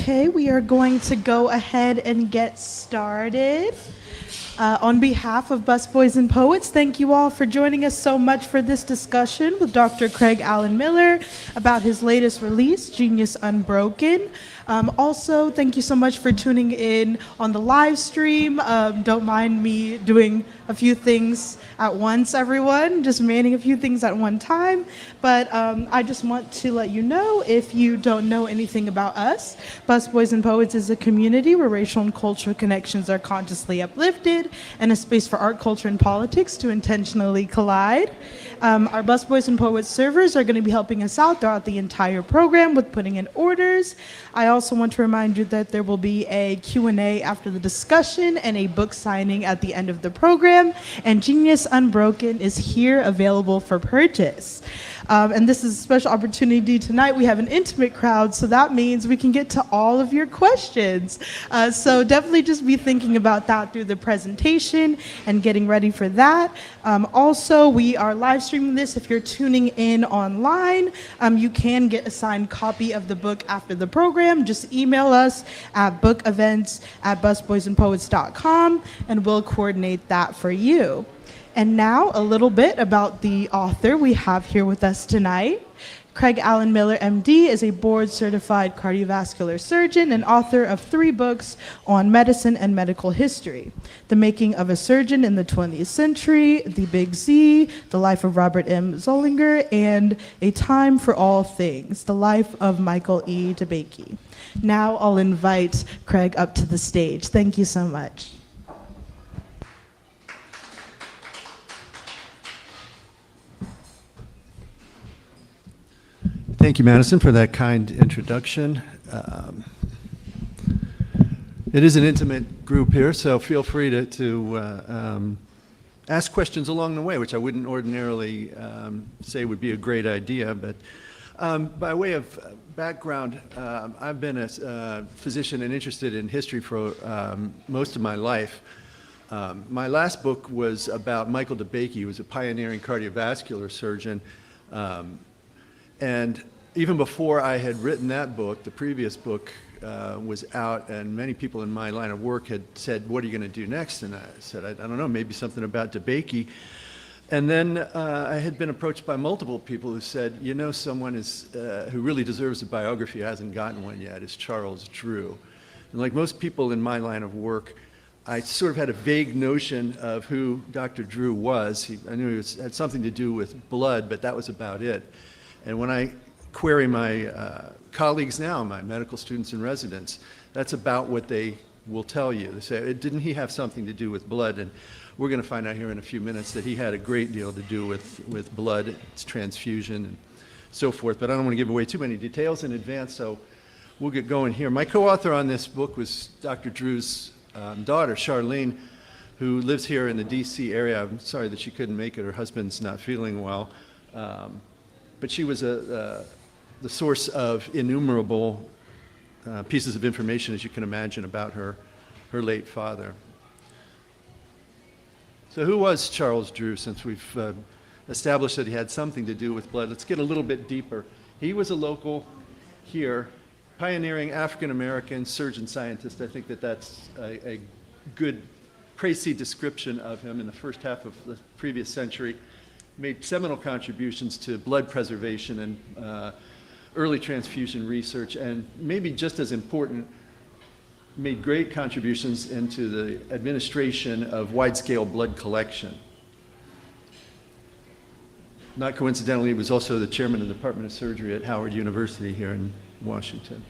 Okay, we are going to go ahead and get started. On behalf of Busboys and Poets, thank you all for joining us so much for this discussion with Dr. Craig Allen Miller about his latest release, Genius Unbroken. Also, thank you so much for tuning in on the live stream. Don't mind me doing a few things at once, everyone, just manning a few things at one time. But I just want to let you know, if you don't know anything about us, Busboys and Poets is a community where racial and cultural connections are consciously uplifted and a space for art, culture, and politics to intentionally collide. Our Busboys and Poets servers are going to be helping us out throughout the entire program with putting in orders. I also want to remind you that there will be a Q&A after the discussion and a book signing at the end of the program. And Genius Unbroken is here available for purchase. And this is a special opportunity tonight. We have an intimate crowd, so that means we can get to all of your questions. So definitely just be thinking about that through the presentation and getting ready for that. Also, we are live streaming this. If you're tuning in online, you can get a signed copy of the book after the program. Just email us at bookevents@busboysandpoets.com, and we'll coordinate that for you. And now a little bit about the author we have here with us tonight. Craig Allen Miller, MD, is a board-certified cardiovascular surgeon and author of 3 books on medicine and medical history: The Making of a Surgeon in the 20th Century, The Big Z, The Life of Robert M. Zollinger, and A Time for All Things, The Life of Michael E. DeBakey. Now I'll invite Craig up to the stage. Thank you so much. Thank you, Madison, for that kind introduction. It is an intimate group here, so feel free to ask questions along the way, which I wouldn't ordinarily say would be a great idea. But by way of background, I've been a physician and interested in history for most of my life. My last book was about Michael DeBakey, who was a pioneering cardiovascular surgeon. And even before I had written that book, the previous book was out, and many people in my line of work had said, "What are you going to do next?" And I said, I don't know, maybe something about DeBakey. And then I had been approached by multiple people who said, you know, someone who really deserves a biography, hasn't gotten one yet, is Charles Drew. And like most people in my line of work, I sort of had a vague notion of who Dr. Drew was. I knew he had something to do with blood, but that was about it. And when I query my colleagues now, my medical students and residents, that's about what they will tell you. They say, didn't he have something to do with blood? And we're going to find out here in a few minutes that he had a great deal to do with blood, its transfusion, and so forth. But I don't want to give away too many details in advance, so we'll get going here. My co-author on this book was Dr. Drew's daughter, Charlene, who lives here in the D.C. area. I'm sorry that she couldn't make it. Her husband's not feeling well. But she was the source of innumerable pieces of information, as you can imagine, about her late father. So who was Charles Drew, since we've established that he had something to do with blood? Let's get a little bit deeper. He was a local here, pioneering African-American surgeon-scientist. I think that that's a good précis description of him in the first half of the previous century. Made seminal contributions to blood preservation and early transfusion research, and maybe just as important, made great contributions into the administration of wide-scale blood collection. Not coincidentally, he was also the chairman of the Department of Surgery at Howard University here in Washington.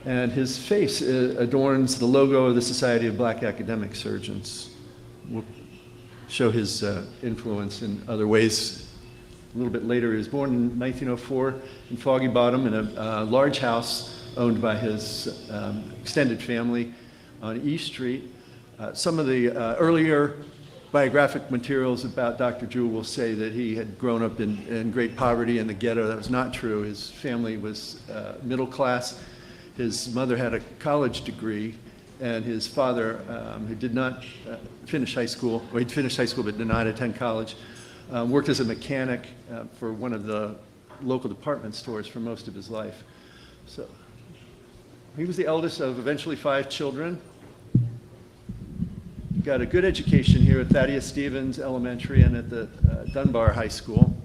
And his face adorns the logo of the Society of Black Academic Surgeons. We'll show his influence in other ways. A little bit later, he was born in 1904 in Foggy Bottom in a large house owned by his extended family on East Street. Some of the earlier biographic materials about Dr. Drew will say that he had grown up in great poverty in the ghetto. That was not true. His family was middle class. His mother had a college degree, and his father, who did not finish high school, or he'd finished high school but did not attend college, worked as a mechanic for one of the local department stores for most of his life. So He was the eldest of eventually 5 children. Got a good education here at Thaddeus Stevens Elementary and at the Dunbar High School.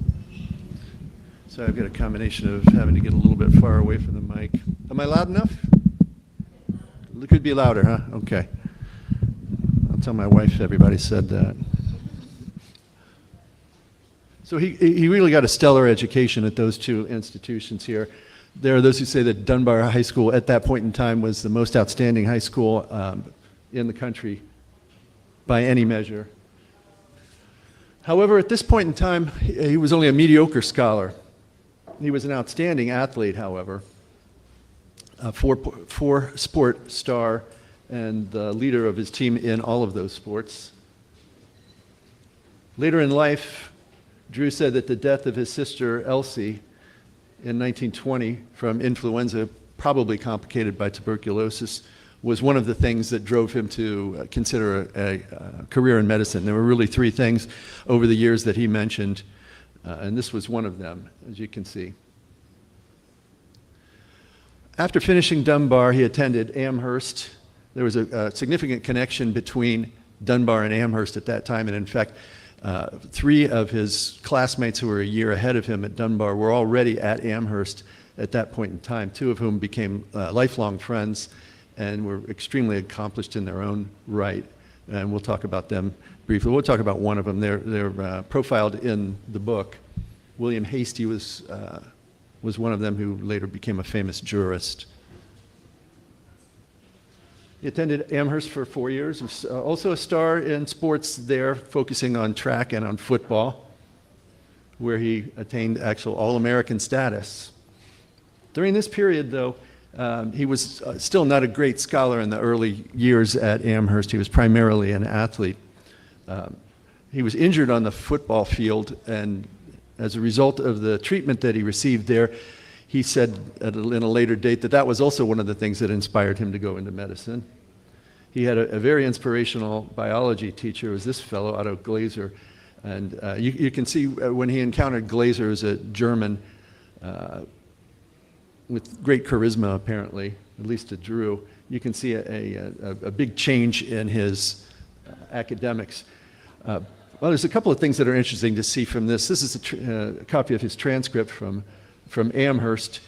So I've got a combination of having to get a little bit far away from the mic. Am I loud enough? It could be louder, huh? Okay. I'll tell my wife everybody said that. So he really got a stellar education at those 2 institutions here. There are those who say that Dunbar High School at that point in time was the most outstanding high school in the country by any measure. However, at this point in time, he was only a mediocre scholar. He was an outstanding athlete, however, a four-sport star and the leader of his team in all of those sports. Later in life, Drew said that the death of his sister Elsie in 1920 from influenza, probably complicated by tuberculosis, was one of the things that drove him to consider a career in medicine. There were really 3 things over the years that he mentioned, and this was one of them, as you can see. After finishing Dunbar, he attended Amherst. There was a significant connection between Dunbar and Amherst at that time, and in fact, 3 of his classmates who were a year ahead of him at Dunbar were already at Amherst at that point in time, 2 of whom became lifelong friends and were extremely accomplished in their own right. And we'll talk about them briefly. We'll talk about one of them. They're profiled in the book. William Hastie was one of them who later became a famous jurist. He attended Amherst for 4 years, was also a star in sports there, focusing on track and on football, where he attained actual All-American status. During this period, though, he was still not a great scholar in the early years at Amherst. He was primarily an athlete. He was injured on the football field, and as a result of the treatment that he received there, he said in a later date that was also one of the things that inspired him to go into medicine. He had a very inspirational biology teacher. It was this fellow, Otto Glaser. And you can see when he encountered Glaser as a German with great charisma, apparently, at least to Drew, you can see a big change in his academics. Well, there's a couple of things that are interesting to see from this. This is a copy of his transcript from Amherst.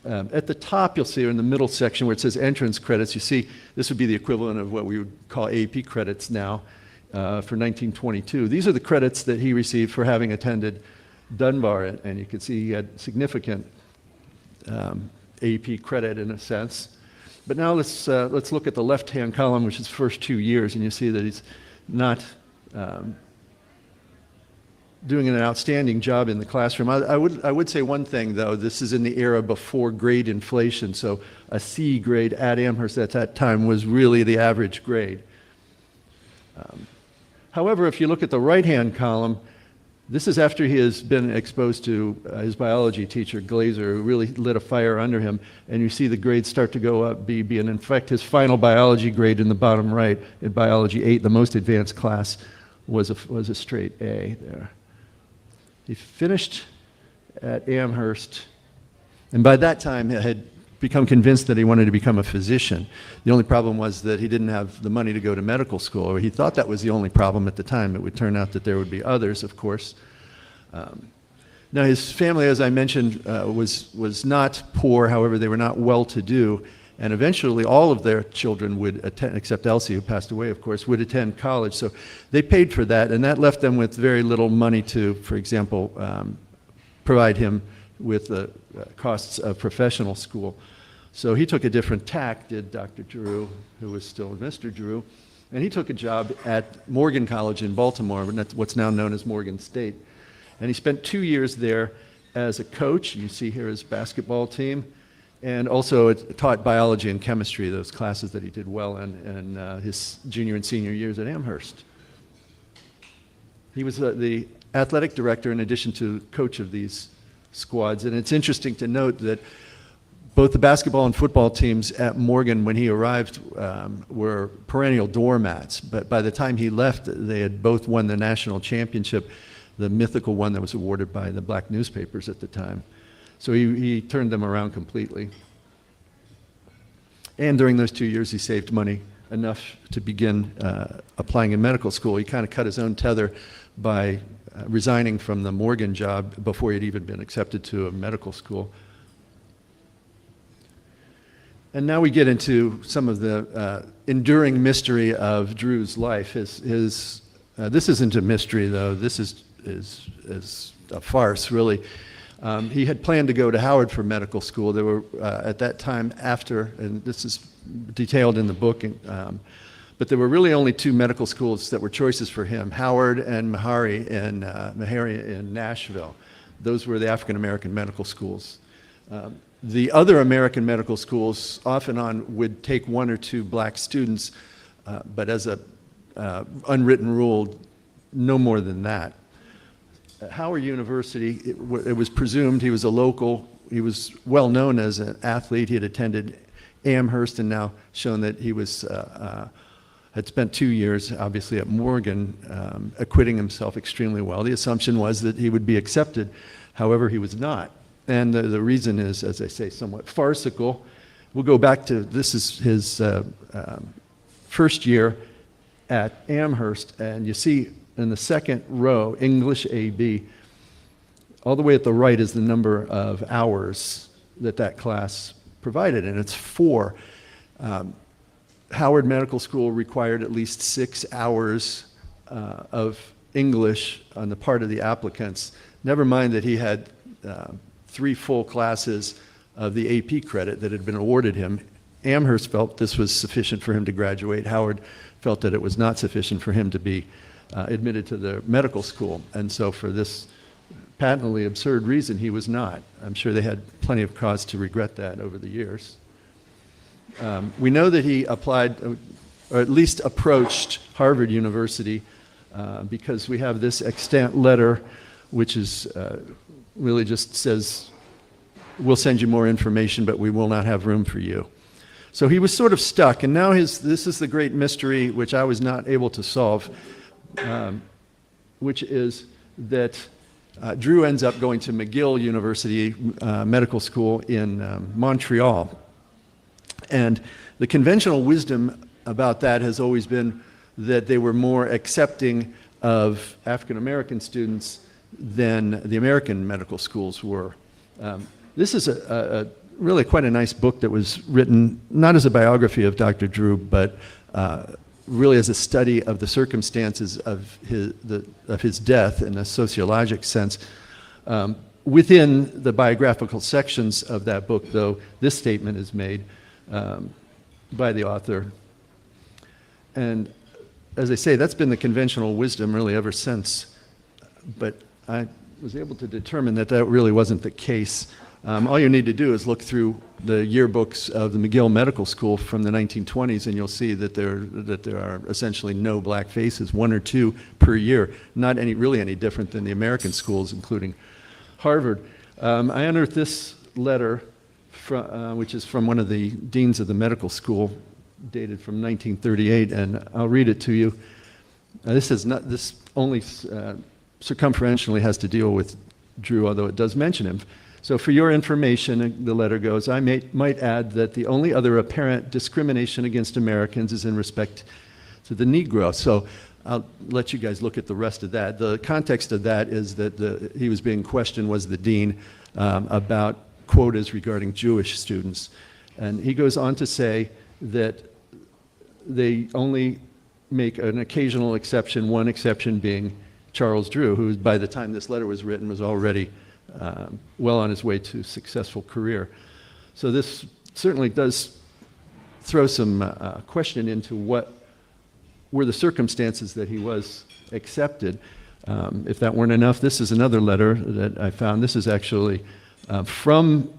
At the top, you'll see in the middle section where it says entrance credits, you see this would be the equivalent of what we would call AP credits now for 1922. These are the credits that he received for having attended Dunbar, and you can see he had significant AP credit in a sense. But now let's look at the left-hand column, which is the first 2 years, and you see that he's not doing an outstanding job in the classroom. I would say one thing, though. This is in the era before grade inflation, so a C grade at Amherst at that time was really the average grade. However, if you look at the right-hand column, this is after he has been exposed to his biology teacher, Glaser, who really lit a fire under him, and you see the grades start to go up, B, and in fact, his final biology grade in the bottom right, in Biology 8, the most advanced class, was a straight A there. He finished at Amherst, and by that time had become convinced that he wanted to become a physician. The only problem was that he didn't have the money to go to medical school, or he thought that was the only problem at the time. It would turn out that there would be others, of course. Now his family, as I mentioned, was not poor. However, they were not well-to-do, and eventually all of their children would attend, except Elsie, who passed away, of course, would attend college. So they paid for that, and that left them with very little money to, for example, provide him with the costs of professional school. So he took a different tack, did Dr. Drew, who was still Mr. Drew, and he took a job at Morgan College in Baltimore, what's now known as Morgan State. And he spent 2 years there as a coach. You see here his basketball team, and also taught biology and chemistry, those classes that he did well in his junior and senior years at Amherst. He was the athletic director in addition to coach of these squads, and it's interesting to note that both the basketball and football teams at Morgan, when he arrived, were perennial doormats. But by the time he left, they had both won the national championship, the mythical one that was awarded by the black newspapers at the time. So he turned them around completely. And during those 2 years, he saved money enough to begin applying in medical school. He kind of cut his own tether by resigning from the Morgan job before he'd even been accepted to a medical school. And now we get into some of the enduring mystery of Drew's life. This isn't a mystery, though. This is a farce, really. He had planned to go to Howard for medical school. There were, at that time, and this is detailed in the book, but there were really only two medical schools that were choices for him, Howard and Meharry in Nashville. Those were the African-American medical schools. The other American medical schools off and on would take one or two black students, but as a unwritten rule, no more than that. At Howard University, it was presumed he was a local. He was well known as an athlete. He had attended Amherst and now shown that he was had spent 2 years, obviously, at Morgan, acquitting himself extremely well. The assumption was that he would be accepted. However, he was not. And the reason is, as I say, somewhat farcical. We'll go back to, this is his first year at Amherst, and you see in the second row, English AB, all the way at the right is the number of hours that class provided, and it's 4. Howard Medical School required at least 6 hours of English on the part of the applicants. Never mind that he had 3 full classes of the AP credit that had been awarded him. Amherst felt this was sufficient for him to graduate. Howard felt that it was not sufficient for him to be admitted to the medical school. And so for this patently absurd reason, he was not. I'm sure they had plenty of cause to regret that over the years. We know that he applied, or at least approached Harvard University because we have this extant letter, which is really just says, we'll send you more information, but we will not have room for you. So he was sort of stuck, and now this is the great mystery which I was not able to solve, which is that Drew ends up going to McGill University Medical School in Montreal. And the conventional wisdom about that has always been that they were more accepting of African American students than the American medical schools were. This is really quite a nice book that was written not as a biography of Dr. Drew, but really as a study of the circumstances of his death in a sociologic sense. Within the biographical sections of that book, though, this statement is made by the author. And as I say, that's been the conventional wisdom really ever since. But I was able to determine that really wasn't the case. All you need to do is look through the yearbooks of the McGill Medical School from the 1920s, and you'll see that there are essentially no black faces, 1 or 2 per year, not really any different than the American schools, including Harvard. I unearthed this letter, which is from one of the deans of the medical school, dated from 1938, and I'll read it to you. This only circumferentially has to deal with Drew, although it does mention him. So for your information, the letter goes, I might add that the only other apparent discrimination against Americans is in respect to the Negro. So I'll let you guys look at the rest of that. The context of that is that he was being questioned, was the dean, about quotas regarding Jewish students. And he goes on to say that they only make an occasional exception, one exception being Charles Drew, who by the time this letter was written was already well on his way to a successful career. So this certainly does throw some question into what were the circumstances that he was accepted. If that weren't enough, this is another letter that I found. This is actually from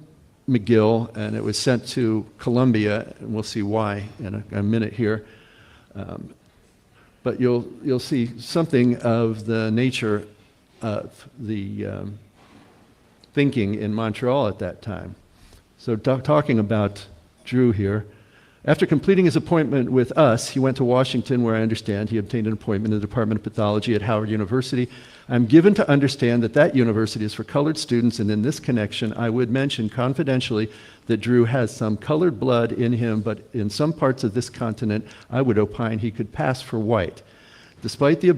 McGill, and it was sent to Columbia, and we'll see why in a minute here. But you'll see something of the nature of the thinking in Montreal at that time. So talking about Drew here, After completing his appointment with us, he went to Washington, where I understand he obtained an appointment in the Department of Pathology at Howard University. I'm given to understand that that university is for colored students, and in this connection, I would mention confidentially that Drew has some colored blood in him, but in some parts of this continent, I would opine he could pass for white. Despite the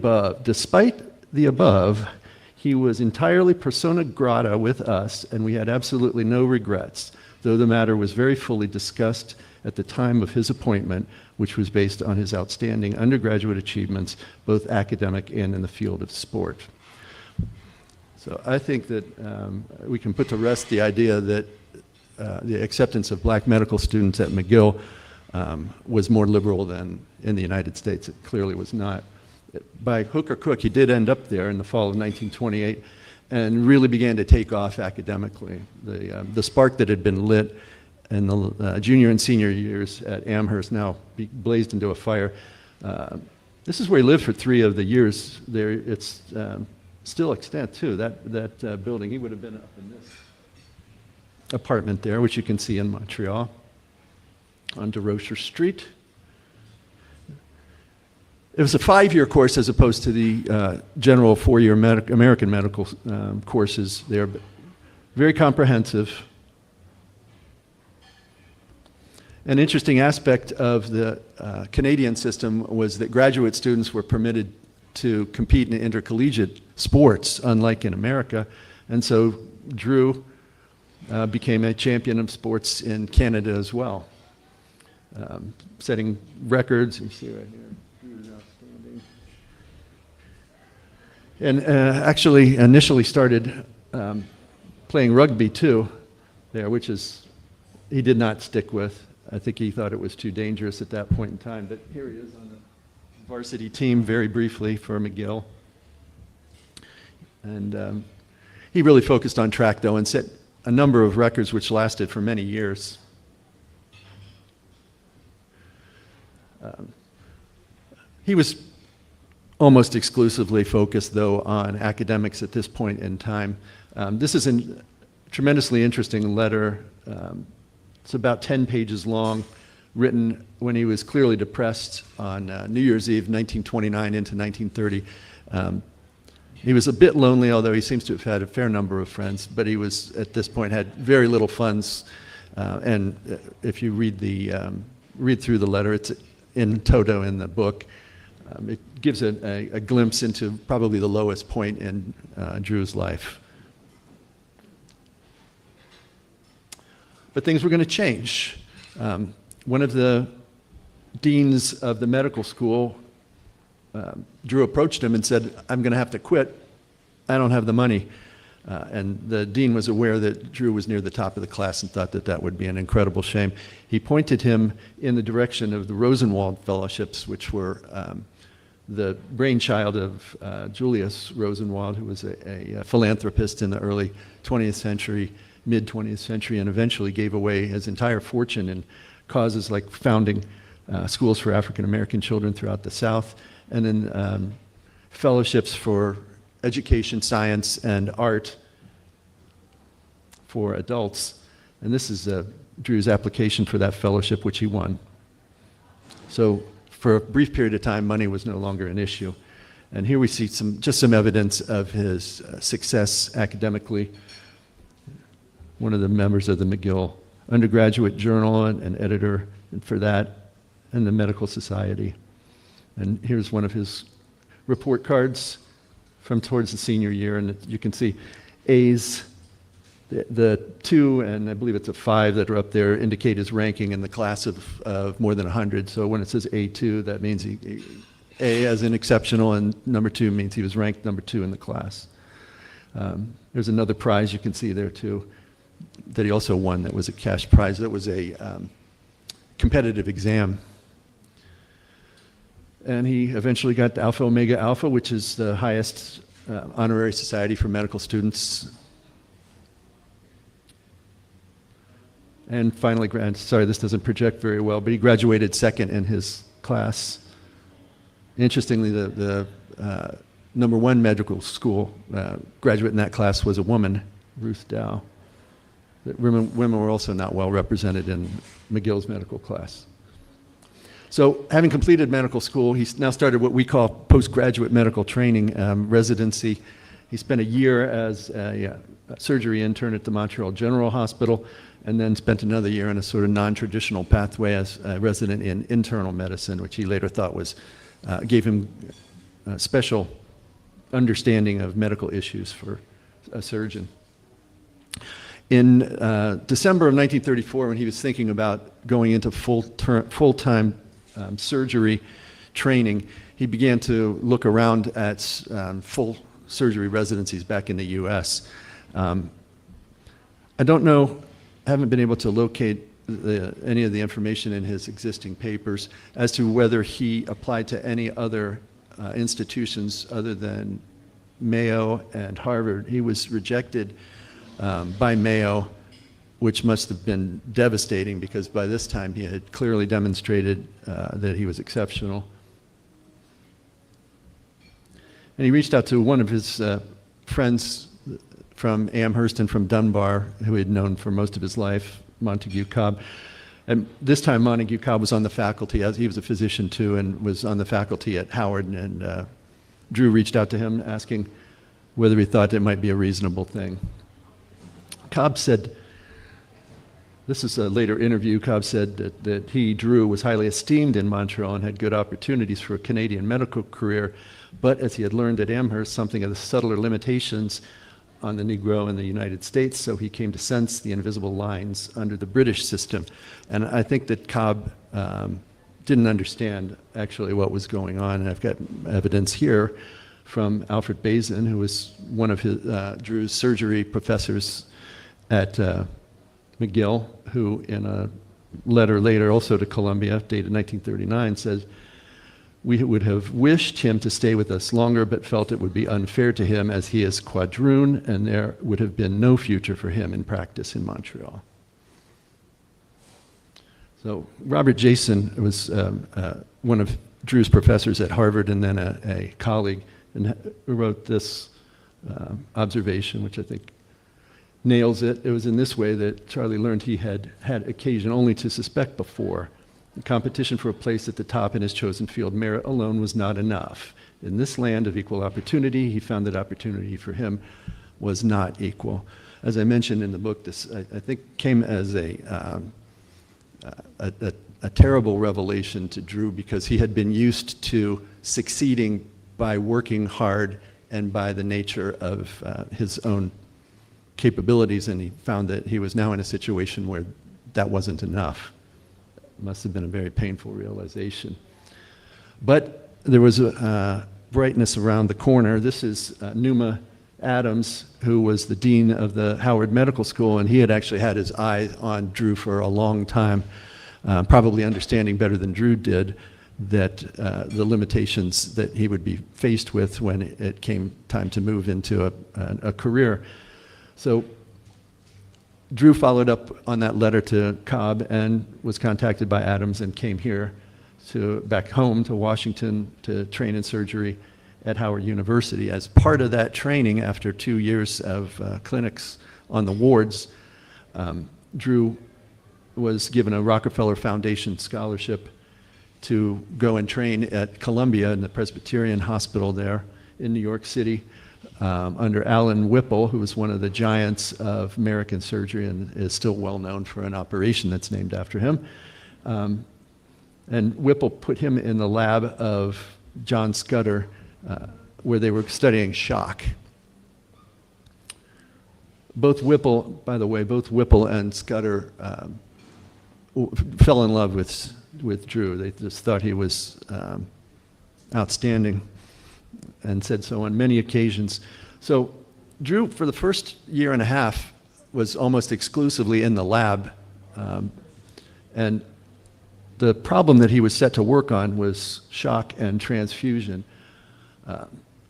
above, he was entirely persona grata with us, and we had absolutely no regrets, though the matter was very fully discussed at the time of his appointment, which was based on his outstanding undergraduate achievements, both academic and in the field of sport. So I think that we can put to rest the idea that the acceptance of black medical students at McGill was more liberal than in the United States. It clearly was not. By hook or crook, he did end up there in the fall of 1928 and really began to take off academically. The spark that had been lit in the junior and senior years at Amherst now blazed into a fire. This is where he lived for 3 of the years there. It's still extant too, that building. He would have been up in this apartment there, which you can see in Montreal, on Desrochers Street. It was a 5-year course as opposed to the general 4-year American medical courses there, but very comprehensive. An interesting aspect of the Canadian system was that graduate students were permitted to compete in intercollegiate sports, unlike in America. And so Drew became a champion of sports in Canada as well, setting records. You see right here, Drew's outstanding. And actually initially started playing rugby too there, which is he did not stick with. I think he thought it was too dangerous at that point in time. But here he is on the varsity team very briefly for McGill. And he really focused on track, though, and set a number of records which lasted for many years. He was almost exclusively focused, though, on academics at this point in time. This is a tremendously interesting letter. It's about 10 pages long, written when he was clearly depressed on New Year's Eve, 1929 into 1930. He was a bit lonely, although he seems to have had a fair number of friends, but he was, at this point, had very little funds. And if you read through the letter, it's in toto in the book. It gives a glimpse into probably the lowest point in Drew's life. But things were going to change. One of the deans of the medical school, Drew approached him and said, "I'm going to have to quit. I don't have the money." And the dean was aware that Drew was near the top of the class and thought that that would be an incredible shame. He pointed him in the direction of the Rosenwald Fellowships, which were the brainchild of Julius Rosenwald, who was a philanthropist in the early 20th century, mid-20th century, and eventually gave away his entire fortune in causes like founding schools for African American children throughout the South, and then fellowships for education, science, and art for adults. And this is Drew's application for that fellowship, which he won. So for a brief period of time, money was no longer an issue. And here we see just some evidence of his success academically. One of the members of the McGill Undergraduate Journal and editor for that, and the Medical Society. And here's one of his report cards from towards the senior year, and you can see A's, the 2, and I believe it's a 5 that are up there, indicate his ranking in the class of more than 100. So when it says A2, that means A as in exceptional, and number 2 means he was ranked number 2 in the class. There's another prize you can see there too, that he also won, that was a cash prize. That was a competitive exam. And he eventually got the Alpha Omega Alpha, which is the highest honorary society for medical students. And finally, sorry, this doesn't project very well, but he graduated second in his class. Interestingly, the number 1 medical school graduate in that class was a woman, Ruth Dow. Women were also not well represented in McGill's medical class. So having completed medical school, he's now started what we call postgraduate medical training residency. He spent a year as a surgery intern at the Montreal General Hospital, and then spent another year in a sort of non-traditional pathway as a resident in internal medicine, which he later thought was gave him a special understanding of medical issues for a surgeon. In December of 1934, when he was thinking about going into full-time surgery training, he began to look around at full surgery residencies back in the U.S. I don't know, haven't been able to locate any of the information in his existing papers as to whether he applied to any other institutions other than Mayo and Harvard. He was rejected by Mayo, which must have been devastating because by this time he had clearly demonstrated that he was exceptional. And he reached out to one of his friends from Amherst and from Dunbar, who he had known for most of his life, Montague Cobb. And this time Montague Cobb was on the faculty, as he was a physician too, and was on the faculty at Howard. And Drew reached out to him asking whether he thought it might be a reasonable thing. Cobb said, this is a later interview, Cobb said that he, Drew, was highly esteemed in Montreal and had good opportunities for a Canadian medical career, but as he had learned at Amherst, something of the subtler limitations on the Negro in the United States, so he came to sense the invisible lines under the British system. And I think that Cobb didn't understand actually what was going on, and I've got evidence here from Alfred Bazin, who was one of his, Drew's surgery professors at McGill, who in a letter later also to Columbia, dated 1939, says, "We would have wished him to stay with us longer, but felt it would be unfair to him as he is quadroon, and there would have been no future for him in practice in Montreal." So Robert Jason was one of Drew's professors at Harvard and then a colleague, and who wrote this observation, which I think nails it. It was in this way that Charlie learned he had had occasion only to suspect before. The competition for a place at the top in his chosen field, merit alone was not enough. In this land of equal opportunity, he found that opportunity for him was not equal. As I mentioned in the book, this I think came as a terrible revelation to Drew because he had been used to succeeding by working hard and by the nature of his own capabilities, and he found that he was now in a situation where that wasn't enough. It must have been a very painful realization. But there was a brightness around the corner. This is Numa Adams, who was the dean of the Howard Medical School, and he had actually had his eye on Drew for a long time, probably understanding better than Drew did that the limitations that he would be faced with when it came time to move into a career. So Drew followed up on that letter to Cobb and was contacted by Adams and came here back home to Washington to train in surgery at Howard University. As part of that training, after 2 years of clinics on the wards, Drew was given a Rockefeller Foundation scholarship to go and train at Columbia in the Presbyterian Hospital there in New York City. Under Alan Whipple, who was one of the giants of American surgery and is still well known for an operation that's named after him. And Whipple put him in the lab of John Scudder, where they were studying shock. Both Whipple, by the way, both Whipple and Scudder fell in love with Drew. They just thought he was outstanding, and said so on many occasions. So Drew, for the first year and a half, was almost exclusively in the lab. And the problem that he was set to work on was shock and transfusion.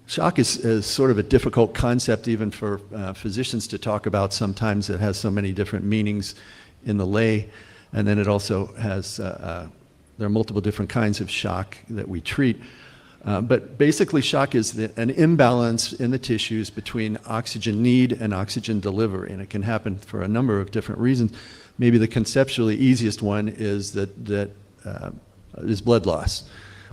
Shock is sort of a difficult concept even for physicians to talk about sometimes. It has so many different meanings in the lay. And then it also has, there are multiple different kinds of shock that we treat. But basically shock is an imbalance in the tissues between oxygen need and oxygen delivery, and it can happen for a number of different reasons. Maybe the conceptually easiest one is that is blood loss,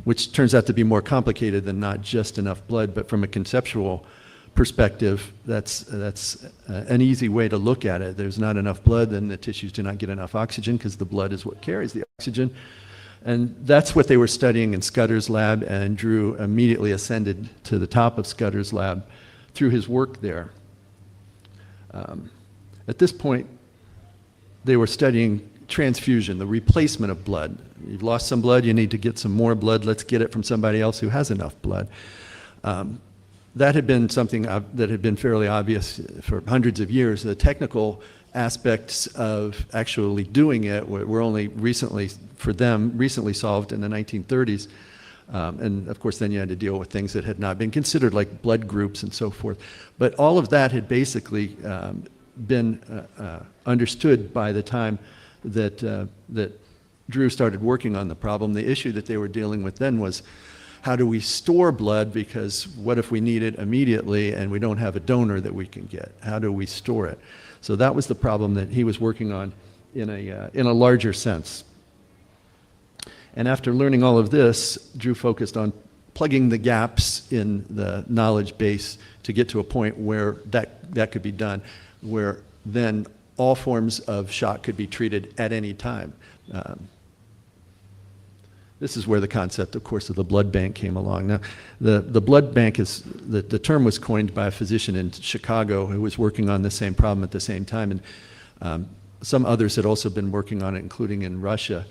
which turns out to be more complicated than not just enough blood, but from a conceptual perspective, that's an easy way to look at it. There's not enough blood, then the tissues do not get enough oxygen because the blood is what carries the oxygen. And that's what they were studying in Scudder's lab, and Drew immediately ascended to the top of Scudder's lab through his work there. At this point, they were studying transfusion, the replacement of blood. You've lost some blood, you need to get some more blood, let's get it from somebody else who has enough blood. That had been something that had been fairly obvious for hundreds of years. The technical aspects of actually doing it were only recently solved in the 1930s. And of course, then you had to deal with things that had not been considered, like blood groups and so forth. But all of that had basically been understood by the time that Drew started working on the problem. The issue that they were dealing with then was, how do we store blood? Because what if we need it immediately and we don't have a donor that we can get? How do we store it? So that was the problem that he was working on in a larger sense. And after learning all of this, Drew focused on plugging the gaps in the knowledge base to get to a point where that could be done, where then all forms of shock could be treated at any time. This is where the concept, of course, of the blood bank came along. Now, the blood bank the term was coined by a physician in Chicago who was working on the same problem at the same time, and some others had also been working on it, including in Russia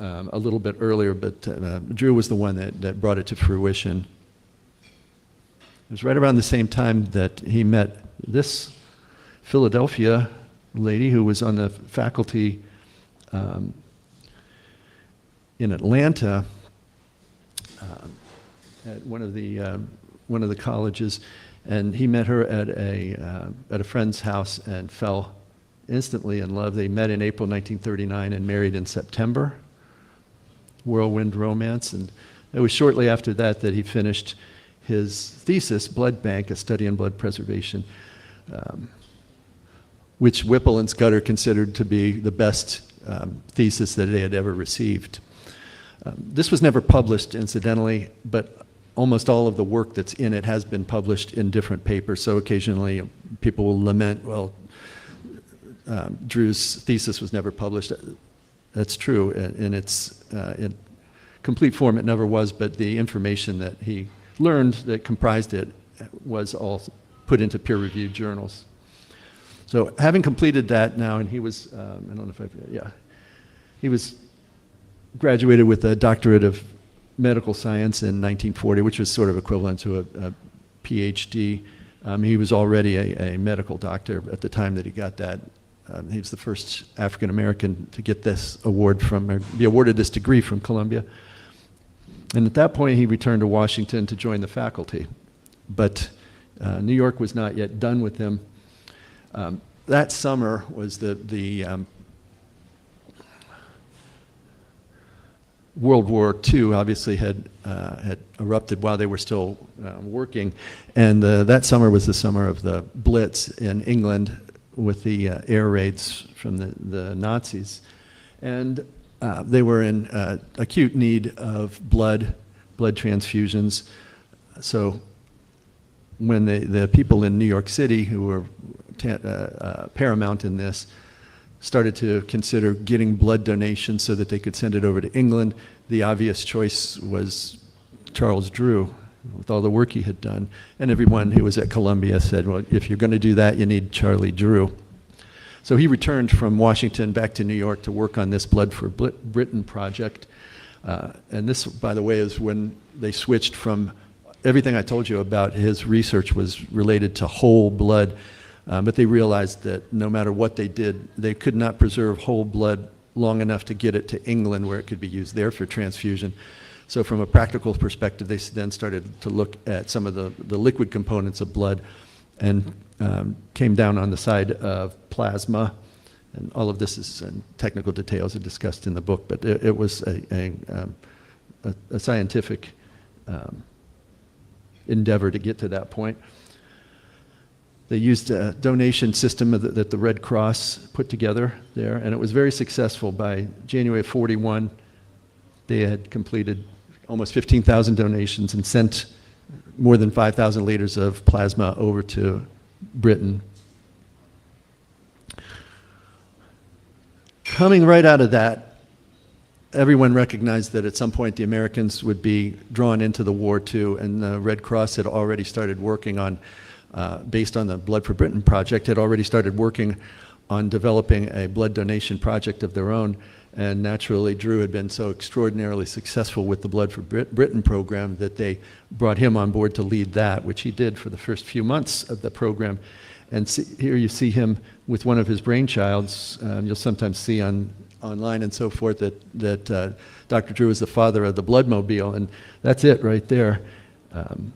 a little bit earlier, but Drew was the one that brought it to fruition. It was right around the same time that he met this Philadelphia lady who was on the faculty in Atlanta at one of the colleges, and he met her at a friend's house and fell instantly in love. They met in April 1939 and married in September. Whirlwind romance. And it was shortly after that that he finished his thesis, Blood Bank, a study in blood preservation, which Whipple and Scudder considered to be the best thesis that they had ever received. This was never published, incidentally, but almost all of the work that's in it has been published in different papers. So occasionally people will lament, well, Drew's thesis was never published. That's true. In its in complete form, it never was, but the information that he learned that comprised it was all put into peer-reviewed journals. So having completed that now, and he was, I don't know if he was graduated with a doctorate of medical science in 1940, which was sort of equivalent to a PhD. He was already a medical doctor at the time that he got that. He was the first African American to get this award or be awarded this degree from Columbia. And at that point, he returned to Washington to join the faculty. But New York was not yet done with him. That summer was the World War II obviously had erupted while they were still working, and that summer was the summer of the Blitz in England with the air raids from the Nazis, and they were in acute need of blood transfusions. So when the people in New York City who were paramount in this started to consider getting blood donations so that they could send it over to England, the obvious choice was Charles Drew, with all the work he had done. And everyone who was at Columbia said, well, if you're going to do that, you need Charlie Drew. So he returned from Washington back to New York to work on this Blood for Britain project. And this, by the way, is when they switched from everything I told you about his research was related to whole blood. But they realized that no matter what they did, they could not preserve whole blood long enough to get it to England where it could be used there for transfusion. So from a practical perspective, they then started to look at some of the liquid components of blood and came down on the side of plasma. And all of this is in technical details are discussed in the book, but it was a scientific endeavor to get to that point. They used a donation system that the Red Cross put together there, and it was very successful. By January of 41, They had completed almost 15,000 donations and sent more than 5,000 liters of plasma over to Britain. Coming right out of that, everyone recognized that at some point the Americans would be drawn into the war too, and the Red Cross had already started working on, based on the Blood for Britain project, had already started working on developing a blood donation project of their own. And naturally, Drew had been so extraordinarily successful with the Blood for Britain program that they brought him on board to lead that, which he did for the first few months of the program. And here you see him with one of his brainchilds. You'll sometimes see online and so forth that Dr. Drew is the father of the Bloodmobile, and that's it right there.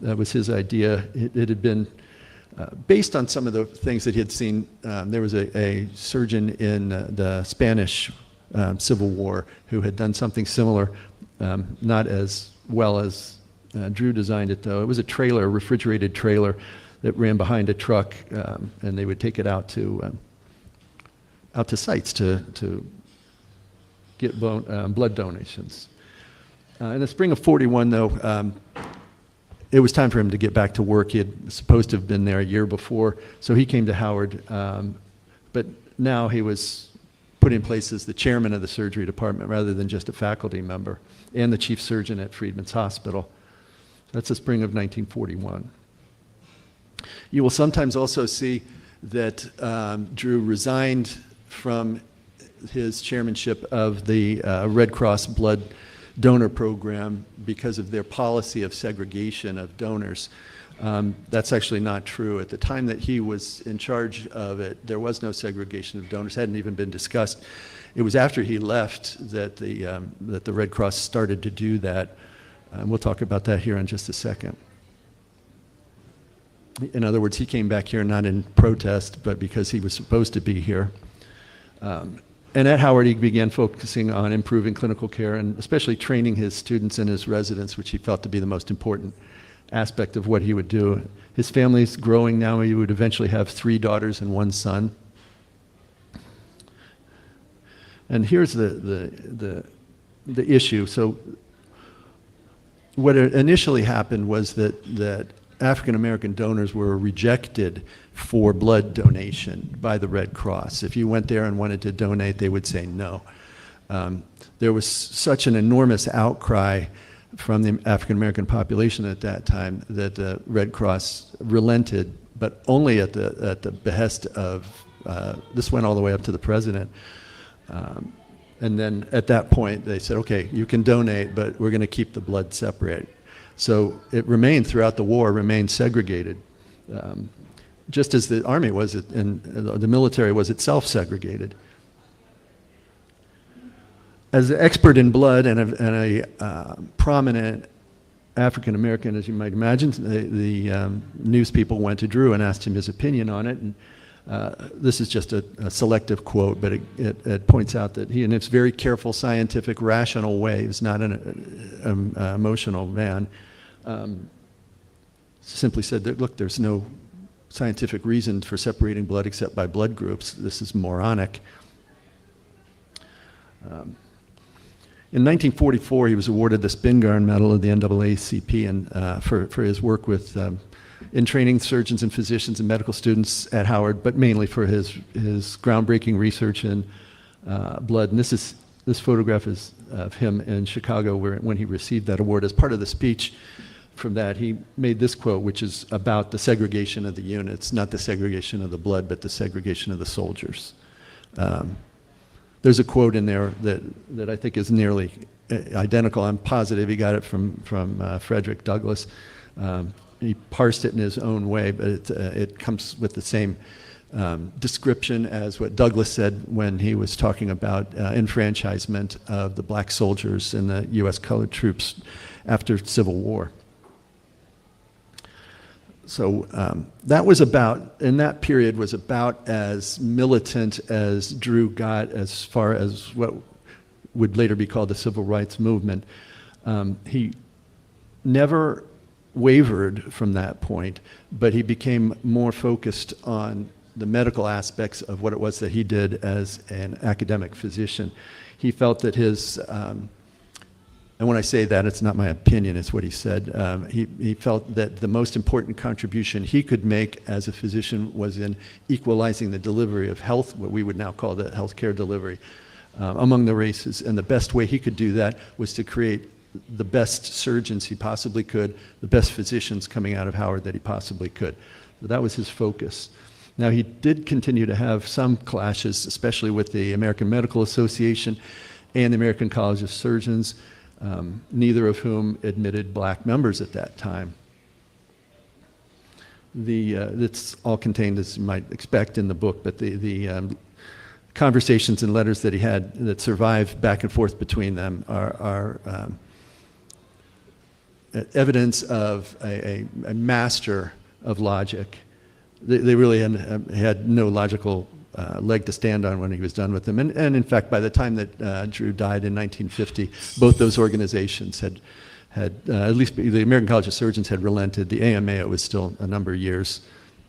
That was his idea. It had been based on some of the things that he had seen. There was a surgeon in the Spanish Civil War who had done something similar, not as well as Drew designed it though. It was a trailer, a refrigerated trailer that ran behind a truck, and they would take it out to sites to get blood donations. In the spring of '41 though, it was time for him to get back to work. He had supposed to have been there a year before, so he came to Howard, but now he was put in place as the chairman of the surgery department rather than just a faculty member, and the chief surgeon at Freedman's Hospital. That's the spring of 1941. You will sometimes also see that Drew resigned from his chairmanship of the Red Cross blood donor program because of their policy of segregation of donors. That's actually not true. At the time that he was in charge of it, there was no segregation of donors, hadn't even been discussed. It was after he left that the Red Cross started to do that. We'll talk about that here in just a second. In other words, he came back here not in protest, but because he was supposed to be here. And at Howard, he began focusing on improving clinical care and especially training his students and his residents, which he felt to be the most important aspect of what he would do. His family's growing now. He would eventually have 3 daughters and 1 son. And here's the issue. So what initially happened was that African American donors were rejected for blood donation by the Red Cross. If you went there and wanted to donate, they would say no. There was such an enormous outcry from the African American population at that time that the Red Cross relented, but only at the behest of, this went all the way up to the president. And then at that point they said, okay, you can donate, but we're going to keep the blood separate. So it remained throughout the war, remained segregated, just as the army was, and the military was itself segregated. As an expert in blood and a prominent African American, as you might imagine, the news people went to Drew and asked him his opinion on it. And this is just a selective quote, but it points out that he, in his very careful, scientific, rational way, is not an emotional man, simply said that, look, there's no scientific reason for separating blood except by blood groups. This is moronic. In 1944, he was awarded the Spingarn Medal of the NAACP and for his work with in training surgeons and physicians and medical students at Howard, but mainly for his groundbreaking research in blood. And this photograph is of him in Chicago when he received that award. As part of the speech from that, he made this quote, which is about the segregation of the units, not the segregation of the blood, but the segregation of the soldiers. There's a quote in there that I think is nearly identical. I'm positive he got it from Frederick Douglass. He parsed it in his own way, but it comes with the same description as what Douglass said when he was talking about enfranchisement of the black soldiers and the U.S. colored troops after Civil War. So that was about, in that period, was about as militant as Drew got as far as what would later be called the Civil Rights Movement. He never wavered from that point, but he became more focused on the medical aspects of what it was that he did as an academic physician. He felt that his And when I say that, it's not my opinion, it's what he said. He felt that the most important contribution he could make as a physician was in equalizing the delivery of health, what we would now call the healthcare delivery, among the races. And the best way he could do that was to create the best surgeons he possibly could, the best physicians coming out of Howard that he possibly could. So that was his focus. Now, he did continue to have some clashes, especially with the American Medical Association and the American College of Surgeons, neither of whom admitted black members at that time. It's all contained, as you might expect, in the book, but the conversations and letters that he had that survive back and forth between them are evidence of a master of logic. They really had no logical leg to stand on when he was done with them. And in fact, by the time that Drew died in 1950, both those organizations had at least the American College of Surgeons had relented. The AMA, it was still a number of years,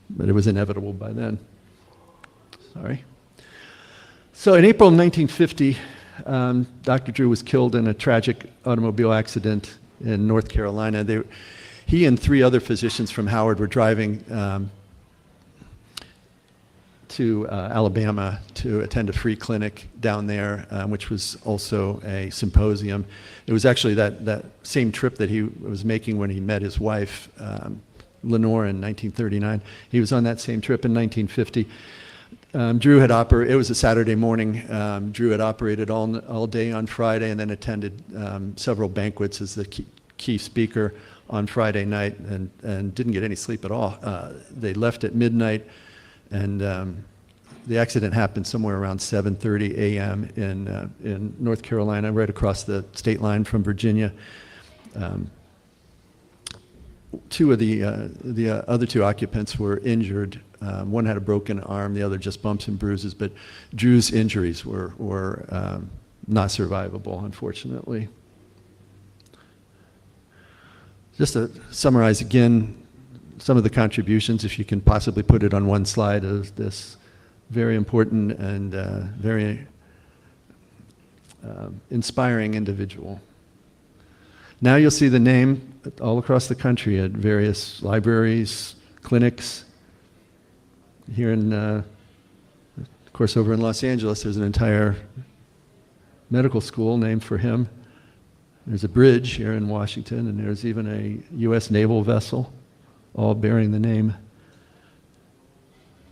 but it was inevitable by then. Sorry. So in April 1950, Dr. Drew was killed in a tragic automobile accident in North Carolina. He and 3 other physicians from Howard were driving to Alabama to attend a free clinic down there, which was also a symposium. It was actually that same trip that he was making when he met his wife, Lenore, in 1939. He was on that same trip in 1950. Drew had it was a Saturday morning. Drew had operated all day on Friday and then attended several banquets as the key speaker on Friday night and didn't get any sleep at all. They left at midnight, and the accident happened somewhere around 7:30 a.m. in North Carolina, right across the state line from Virginia. 2 of the other 2 occupants were injured. One had a broken arm, the other just bumps and bruises, but Drew's injuries were not survivable, unfortunately. Just to summarize again some of the contributions, if you can possibly put it on one slide, of this very important and very inspiring individual. Now you'll see the name all across the country at various libraries, clinics. Here of course, over in Los Angeles, there's an entire medical school named for him. There's a bridge here in Washington, and there's even a U.S. naval vessel, all bearing the name.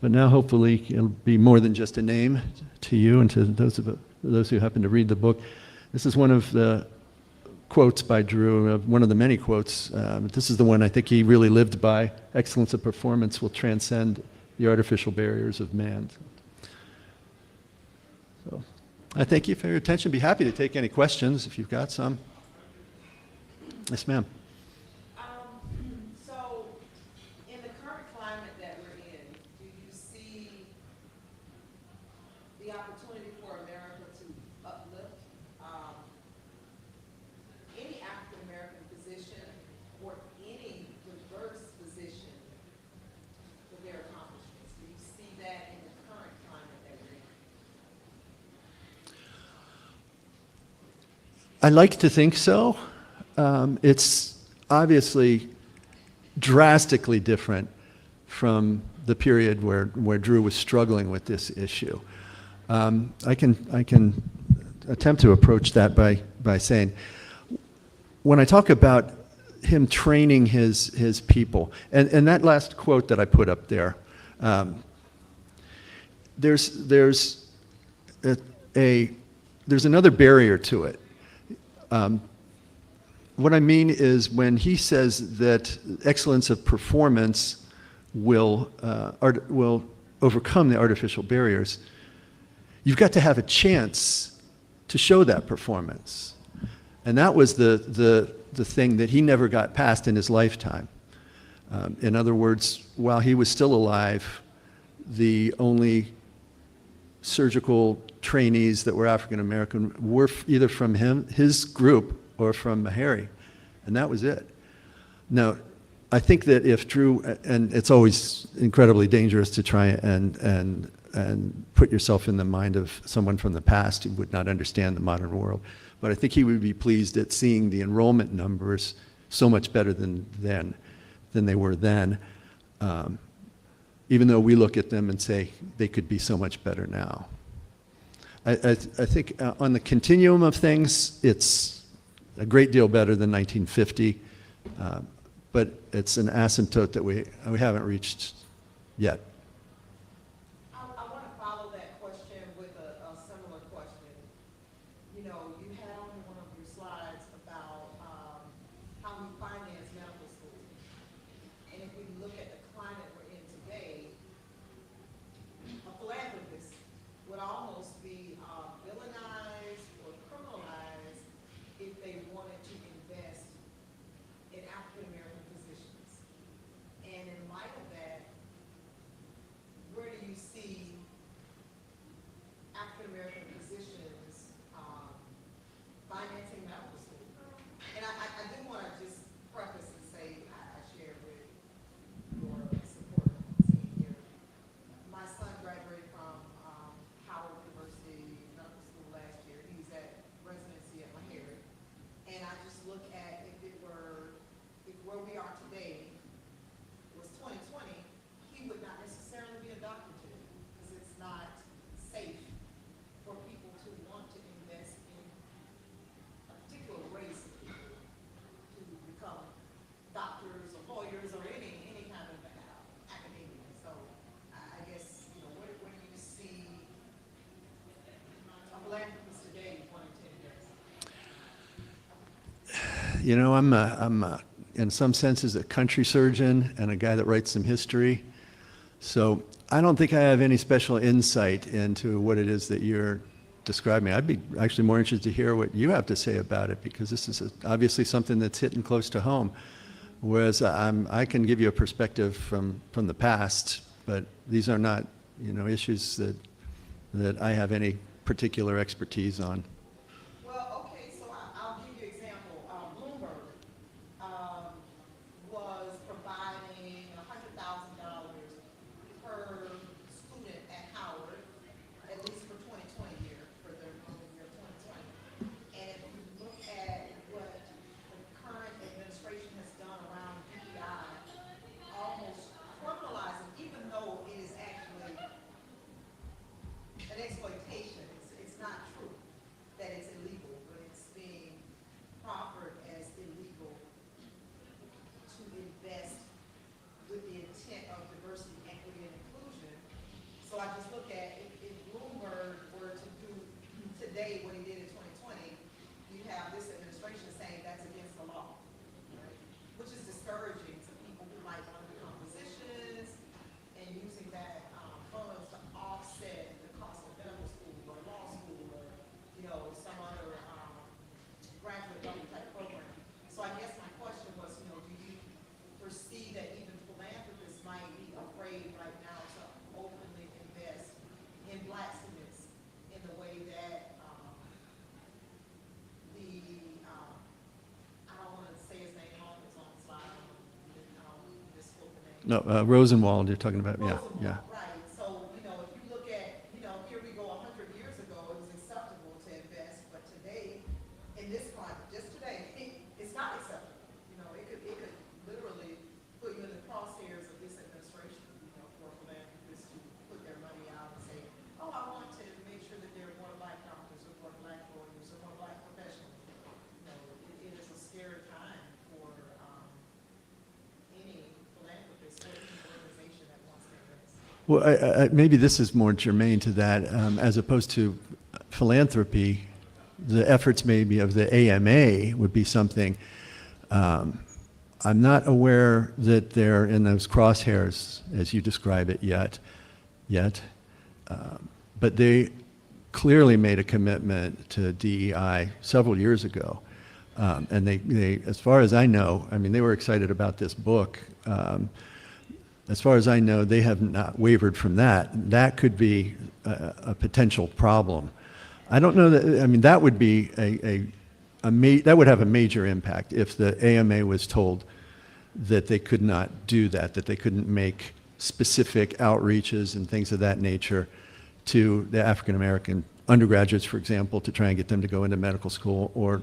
But now, hopefully, it'll be more than just a name to you and to those who happen to read the book. This is one of the quotes by Drew, one of the many quotes. This is the one I think he really lived by. Excellence of performance will transcend the artificial barriers of man. So, I thank you for your attention. Be happy to take any questions if you've got some. Yes, ma'am. So, in the current climate that we're in, do you see the opportunity for America to uplift any African American physician or any diverse physician with their accomplishments? Do you see that in the current climate that we're in? I like to think so. It's obviously drastically different from the period where Drew was struggling with this issue. I can attempt to approach that by saying, when I talk about him training his people, and that last quote that I put up there, there's another barrier to it. What I mean is, when he says that excellence of performance will overcome the artificial barriers, you've got to have a chance to show that performance. And that was the thing that he never got past in his lifetime. In other words, while he was still alive, the only surgical trainees that were African American were either from his group, or from Harry, and that was it. Now, I think that if Drew, and it's always incredibly dangerous to try and put yourself in the mind of someone from the past who would not understand the modern world, but I think he would be pleased at seeing the enrollment numbers so much better than they were then, even though we look at them and say they could be so much better now. I think on the continuum of things, it's a great deal better than 1950, but it's an asymptote that we haven't reached yet. I want to follow that question with a similar question. You know, you had on one of your slides about how we finance medical school. And if we look at the climate we're in today, a philanthropist would almost be villainized or criminalized if they wanted to invest in African American physicians. And in light of that, where do you see African American physicians financing medical school? And I do want to just preface and say I share with your support team here. My son graduated from Howard University Medical School last year. He's at residency at Mahary. And I just look at if where we are today was 2020, he would not necessarily be a doctor today because it's not safe for people to want to invest in a particular race of people to become doctors or lawyers or any kind of academia. So I guess, you know, where do you see a philanthropist today wanting to invest? You know, I'm in some senses a country surgeon and a guy that writes some history. So I don't think I have any special insight into what it is that you're describing. I'd be actually more interested to hear what you have to say about it, because this is obviously something that's hitting close to home. Whereas I can give you a perspective from the past, but these are not, you know, issues that I have any particular expertise on. Well, okay, so I'll give you an example. Bloomberg was providing $100,000 per student at Howard, at least for 2020 year, for their year 2020. And if you look at what the current administration has done around DEI, almost criminalizing, even though it is actually an exploitation, it's not true that it's illegal, but it's being proffered as illegal to invest with the intent of diversity, equity, and inclusion. So I just look at if Bloomberg were to do today what he did in 2020, you have this administration saying that's against the law, right? Which is discouraging to people who might want to become physicians and using that funds to offset the cost of medical school or law school or, you know, some other graduate level type program. So I guess my question was, you know, do you foresee that even philanthropists might be afraid right now to openly invest in Black students in the way that I don't want to say his name wrong, it's on the slide, I don't misquote the name. No, Rosenwald you're talking about, yeah, Rosenwald, yeah. right. So, you know, if you look at, you know, here we go 100 years ago, it was acceptable to invest, but today, in this climate, just today, it's not acceptable. You know, it could literally put you in the crosshairs of this administration, you know, for philanthropists to put their money out and say, oh, I want to make sure that there are more Black doctors or more Black lawyers or more Black professionals. You know, it is a scary time for any philanthropist or any organization that wants to invest. Well, maybe this is more germane to that, as opposed to philanthropy. The efforts maybe of the AMA would be something. I'm not aware that they're in those crosshairs as you describe it yet, but they clearly made a commitment to DEI several years ago, and they, as far as I know, I mean, they were excited about this book. As far as I know, they have not wavered from that. That could be a potential problem. I don't know that, I mean, that would be that would have a major impact if the AMA was told that they could not do that they couldn't make specific outreaches and things of that nature to the African American undergraduates, for example, to try and get them to go into medical school, or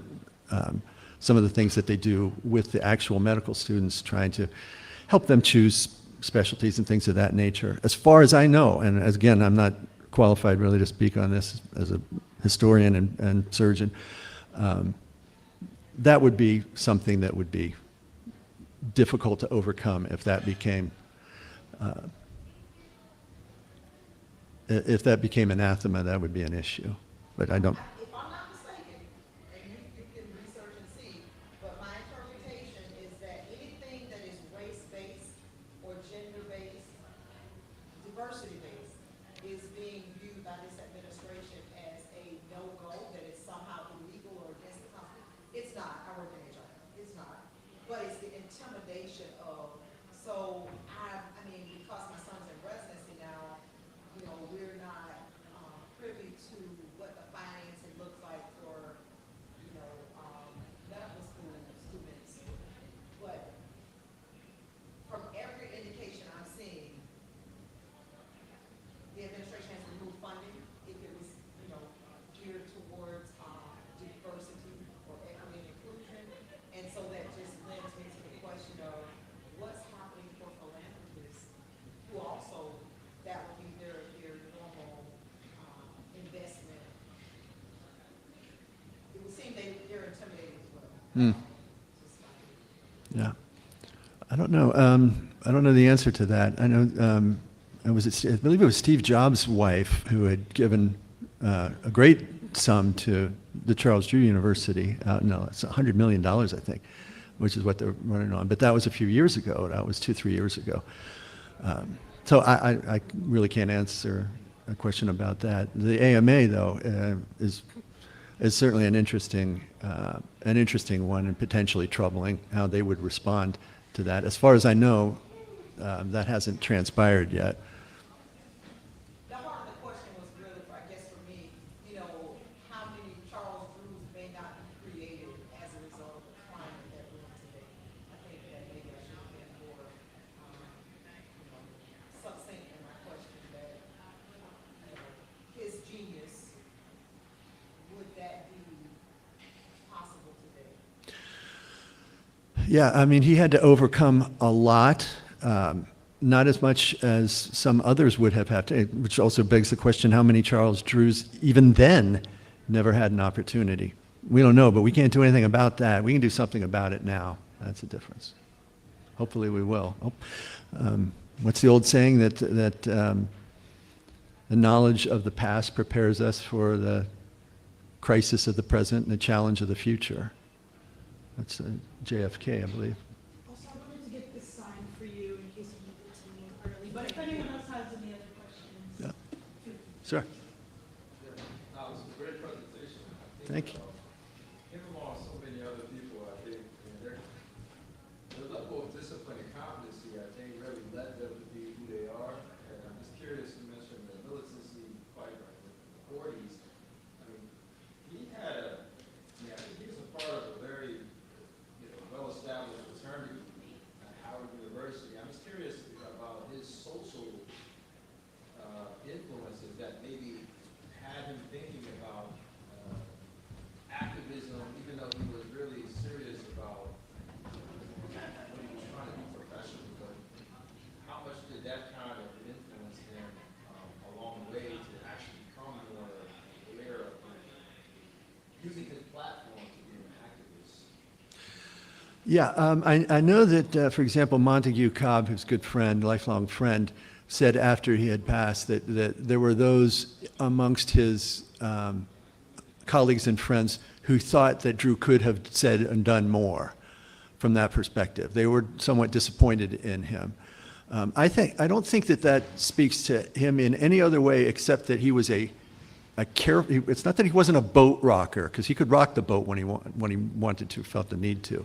some of the things that they do with the actual medical students, trying to help them choose specialties and things of that nature. As far as I know, and as, again, I'm not qualified really to speak on this as a historian and surgeon, that would be something that would be difficult to overcome if that became anathema. That would be an issue, but I don't. If I'm not mistaken, and you can research and see, but my interpretation is that anything that is race-based or gender-based, diversity-based, is being viewed by this administration as a no-go, that it's somehow illegal or against the Constitution. It's not. I work in HR. It's not. But it's the intimidation of, so I mean, because my son's in residency now, you know, we're not privy to what the financing looks like for, you know, medical school students. But from every indication I'm seeing, the administration has removed funding if it was, you know, geared towards diversity or equity and inclusion. And so that just lends me to the question of what's happening for philanthropists who also, that would be their normal investment. It would seem they're intimidated as well. Just like- Yeah, I don't know. I don't know the answer to that. I know I believe it was Steve Jobs' wife who had given a great sum to the Charles Drew University. No, it's $100 million, I think, which is what they're running on. But that was a few years ago. That was 2-3 years ago. So I really can't answer a question about that. The AMA, though, is certainly an interesting one, and potentially troubling how they would respond to that. As far as I know, that hasn't transpired yet. The heart of the question was really, I guess for me, you know, how many Charles Drews may not be created as a result of the climate that we're in today. I think that maybe I should have been more, succinct in my question that, you know, his genius, would that be possible today? Yeah, I mean, he had to overcome a lot, not as much as some others would have had to, which also begs the question, how many Charles Drews, even then, never had an opportunity? We don't know, but we can't do anything about that. We can do something about it now. That's the difference. Hopefully we will. What's the old saying that the knowledge of the past prepares us for the crisis of the present and the challenge of the future? That's JFK, I believe. Also, I wanted to get this signed for you in case you need it to me early, but if anyone else has any other questions. Yeah. Sure. That was a great presentation. Thank you. Him among so many other people, I think, and their level of discipline and competency, I think, really led them to be who they are. And I'm just curious, you mentioned the militancy fight in the 40s. I mean, he had I think he was a part of a very well-established fraternity at Howard University. I'm just curious about his social influences that maybe had him thinking about activism, even though he was really serious about what he was trying to do professionally. But how much did that kind of influence him along the way to actually become more aware of using his platform to be an activist? Yeah, I know that, for example, Montague Cobb, who's a good friend, lifelong friend, said after he had passed that there were those amongst his colleagues and friends who thought that Drew could have said and done more from that perspective. They were somewhat disappointed in him. I don't think that speaks to him in any other way except that he was it's not that he wasn't a boat rocker, because he could rock the boat when he wanted to, felt the need to.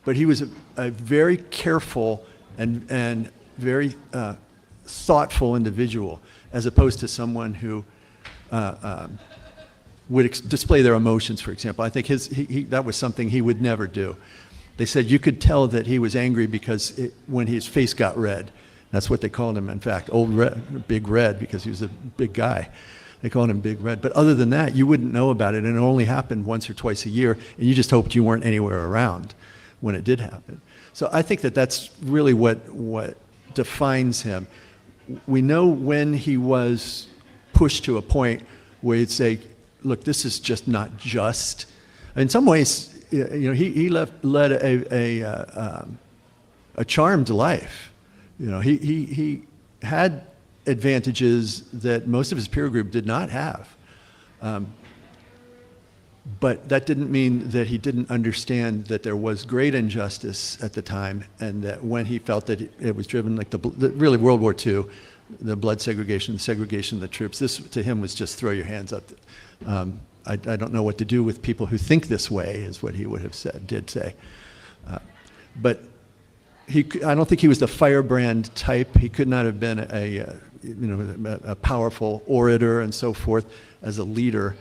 But he was a very careful and very thoughtful individual, as opposed to someone who would display their emotions, for example. I think that was something he would never do. They said you could tell that he was angry because when his face got red. That's what they called him, in fact, Old Red, Big Red, because he was a big guy. They called him Big Red. But other than that, you wouldn't know about it, and it only happened once or twice a year, and you just hoped you weren't anywhere around when it did happen. So I think that that's really what defines him. We know when he was pushed to a point where he'd say, look, this is just not just. In some ways, he led a charmed life. He had advantages that most of his peer group did not have. But that didn't mean that he didn't understand that there was great injustice at the time, and that when he felt that it was driven, like really World War II, the blood segregation, the segregation of the troops, this to him was just throw your hands up. I don't know what to do with people who think this way, is what he would have did say. But I don't think he was the firebrand type. He could not have been a powerful orator and so forth as a leader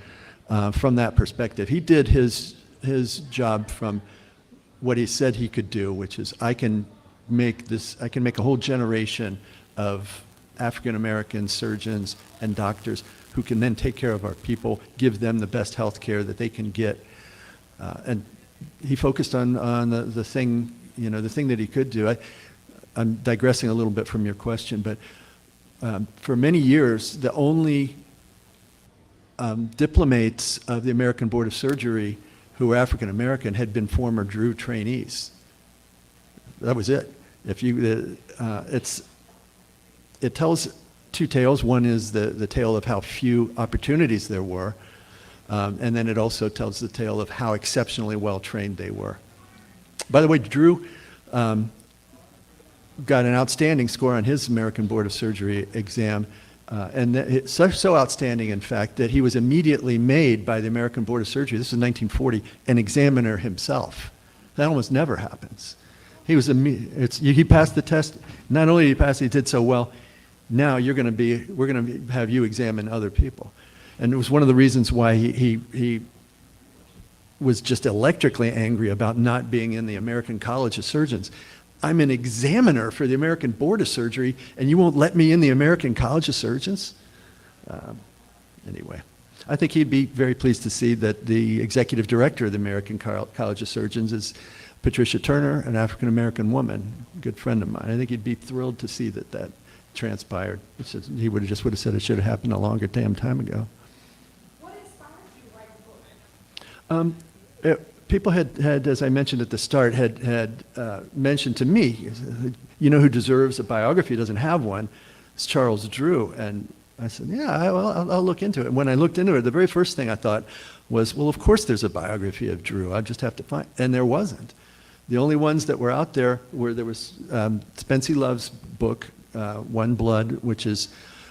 from that perspective. He did his job from what he said he could do, which is I can make a whole generation of African American surgeons and doctors who can then take care of our people, give them the best health care that they can get. And he focused on the thing that he could do. I'm digressing a little bit from your question, but for many years, the only diplomates of the American Board of Surgery who were African American had been former Drew trainees. That was it. It tells two tales. One is the tale of how few opportunities there were, and then it also tells the tale of how exceptionally well trained they were. By the way, Drew got an outstanding score on his American Board of Surgery exam, and so outstanding, in fact, that he was immediately made by the American Board of Surgery, this is 1940, an examiner himself. That almost never happens. He passed the test. Not only did he pass, he did so well. Now we're going to have you examine other people. And it was one of the reasons why he was just electrically angry about not being in the American College of Surgeons. I'm an examiner for the American Board of Surgery, and you won't let me in the American College of Surgeons? Anyway, I think he'd be very pleased to see that the executive director of the American College of Surgeons is Patricia Turner, an African American woman, a good friend of mine. I think he'd be thrilled to see that transpired. He would have said it should have happened a longer damn time ago. What inspired you to write the book? People had, as I mentioned at the start, had mentioned to me, who deserves a biography, doesn't have one, it's Charles Drew. And I said, yeah, I'll look into it. And when I looked into it, the very first thing I thought was, well, of course there's a biography of Drew. I just have to find, and there wasn't. The only ones that were out there was Spency Love's book, One Blood, which is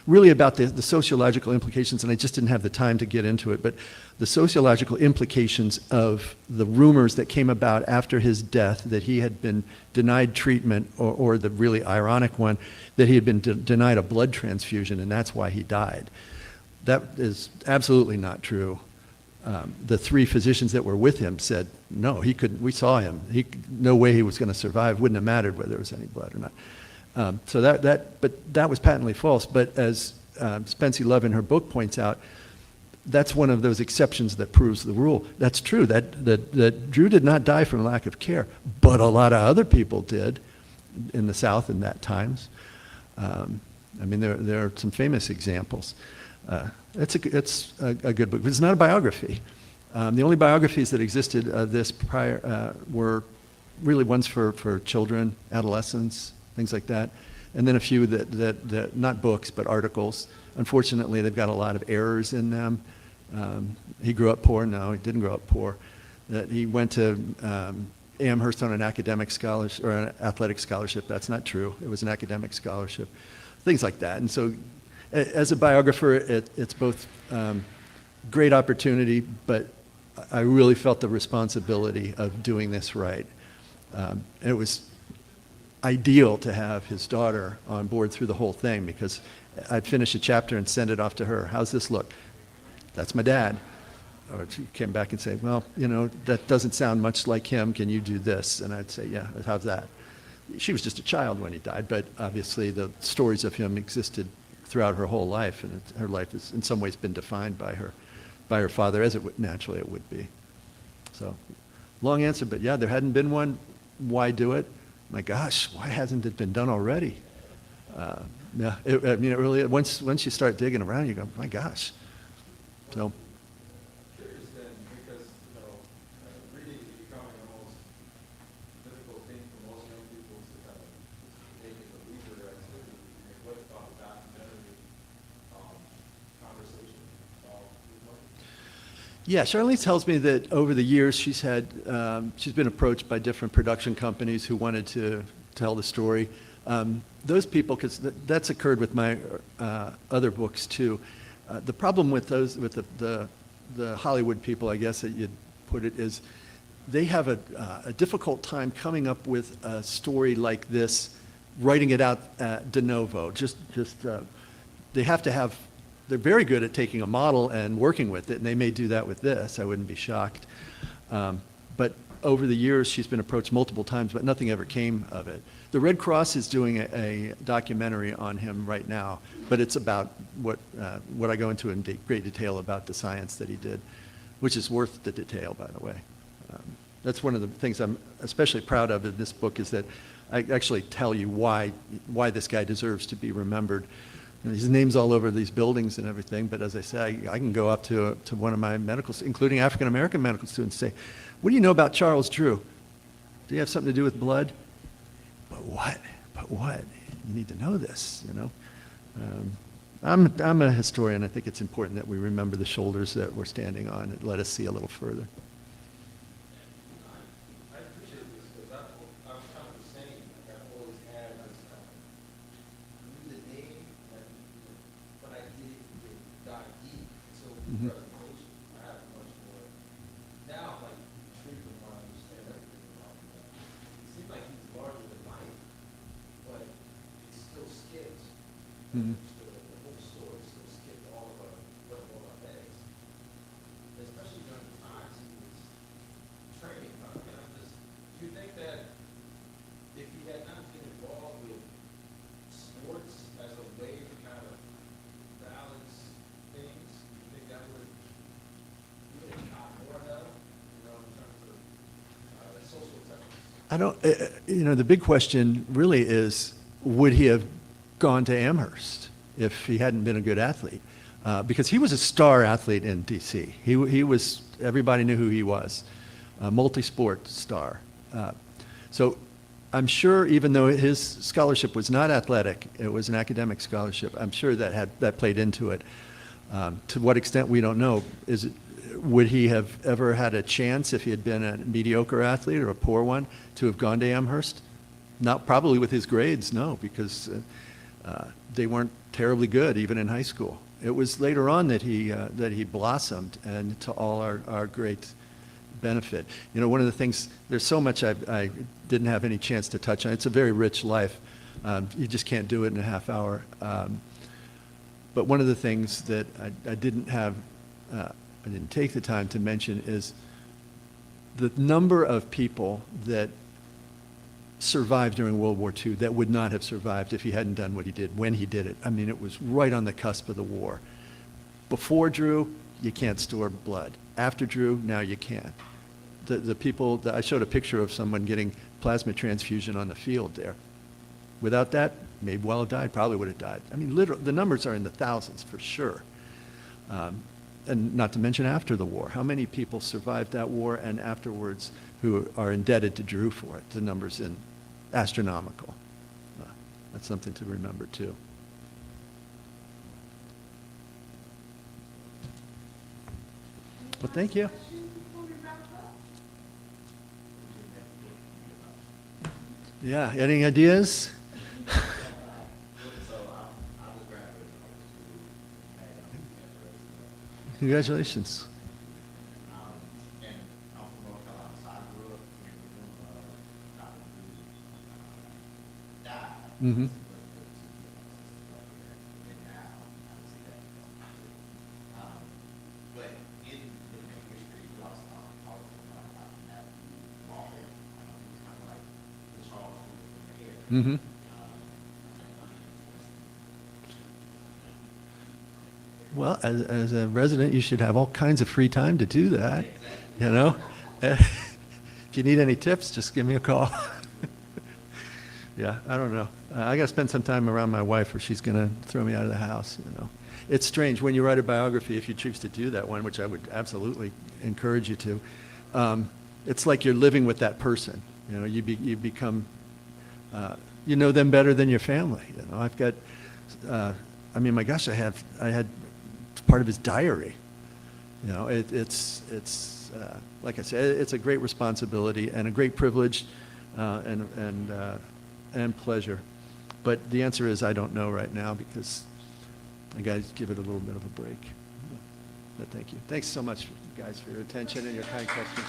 really about the sociological implications, and I just didn't have the time to get into it, but the sociological implications of the rumors that came about after his death that he had been denied treatment, or the really ironic one, that he had been denied a blood transfusion, and that's why he died. That is absolutely not true. The three physicians that were with him said, no, he couldn't, we saw him. No way he was going to survive. Wouldn't have mattered whether there was any blood or not. But that was patently false. But as Spency Love in her book points out, that's one of those exceptions that proves the rule. That's true, that Drew did not die from lack of care, but a lot of other people did in the South in that times. There are some famous examples. It's a good book, but it's not a biography. The only biographies that existed of this prior were really ones for children, adolescents, things like that, and then a few that not books, but articles. Unfortunately, they've got a lot of errors in them. He grew up poor. No, he didn't grow up poor. That he went to Amherst on an academic scholarship or an athletic scholarship. That's not true. It was an academic scholarship. Things like that. And so, as a biographer, it's both great opportunity, but I really felt the responsibility of doing this right. It was ideal to have his daughter on board through the whole thing, because I'd finish a chapter and send it off to her. How's this look? That's my dad. Or she came back and say, well, that doesn't sound much like him. Can you do this? And I'd say, yeah, how's that? She was just a child when he died, but obviously the stories of him existed throughout her whole life, and her life has in some ways been defined by her father, as naturally it would be. So, long answer, but yeah, there hadn't been one. Why do it? My gosh, why hasn't it been done already? Yeah, I mean, it really, once you start digging around, you go, my gosh. So, Curious then, because, reading is becoming the most difficult thing for most young people to kind of make it a leisure activity. And what about the documentary conversation about his life? yeah, Charlene tells me that over the years she's been approached by different production companies who wanted to tell the story. Those people, because that's occurred with my other books too. The problem with those, with the Hollywood people, I guess that you'd put it, is they have a difficult time coming up with a story like this, writing it out de novo. They have to have. They're very good at taking a model and working with it, and they may do that with this. I wouldn't be shocked. But over the years, she's been approached multiple times, but nothing ever came of it. The Red Cross is doing a documentary on him right now, but it's about what I go into in great detail about the science that he did, which is worth the detail, by the way. That's one of the things I'm especially proud of in this book, is that I actually tell you why this guy deserves to be remembered. His name's all over these buildings and everything, but as I say, I can go up to one of my including African-American medical students, and say, what do you know about Charles Drew? Do you have something to do with blood? But what? You need to know this, you know? I'm a historian. I think it's important that we remember the shoulders that we're standing on and let us see a little further. I appreciate this, because I was kind of the same. Like, I've always had this I knew the name, but I didn't dive deep. So the presentation, I have much more. Now, like, intrigued with my understand everything about him. It seems like he's larger than life, but it still skips. The whole story still skipped all of our heads. Especially during the times he was training. Do you think that if he had not been involved with sports as a way to kind of balance things, do you think that would have got more help, in terms of social techniques? I don't, the big question really is, would he have gone to Amherst if he hadn't been a good athlete? Because he was a star athlete in D.C. He was, everybody knew who he was, a multi-sport star. So I'm sure, even though his scholarship was not athletic, it was an academic scholarship, I'm sure that played into it. To what extent, we don't know. Would he have ever had a chance, if he had been a mediocre athlete or a poor one, to have gone to Amherst? Not probably with his grades, no, because they weren't terribly good even in high school. It was later on that he blossomed, and to all our great benefit. One of the things, there's so much I didn't have any chance to touch on. It's a very rich life. You just can't do it in a half hour. But one of the things that I didn't take the time to mention is the number of people that survived during World War II that would not have survived if he hadn't done what he did when he did it. I mean, it was right on the cusp of the war. Before Drew, you can't store blood. After Drew, now you can. The people, I showed a picture of someone getting plasma transfusion on the field there. Without that, may well have died, probably would have died. I mean, literally, the numbers are in the thousands for sure. And not to mention after the war. How many people survived that war and afterwards who are indebted to Drew for it? The numbers in astronomical. That's something to remember too. Well, thank you. Yeah, any ideas? Congratulations. Mm-hmm. Mm-hmm. Well, as a resident, you should have all kinds of free time to do that, you know? If you need any tips, just give me a call. Yeah, I don't know. I got to spend some time around my wife or she's going to throw me out of the house, you know? It's strange, when you write a biography, if you choose to do that one, which I would absolutely encourage you to, it's like you're living with that person. You know, you become, you know them better than your family. You know, I've got, I mean, my gosh, I had part of his diary. You know, it's like I said, it's a great responsibility and a great privilege, and pleasure. But the answer is I don't know right now because I got to give it a little bit of a break. But thank you. Thanks so much, guys, for your attention and your kind questions.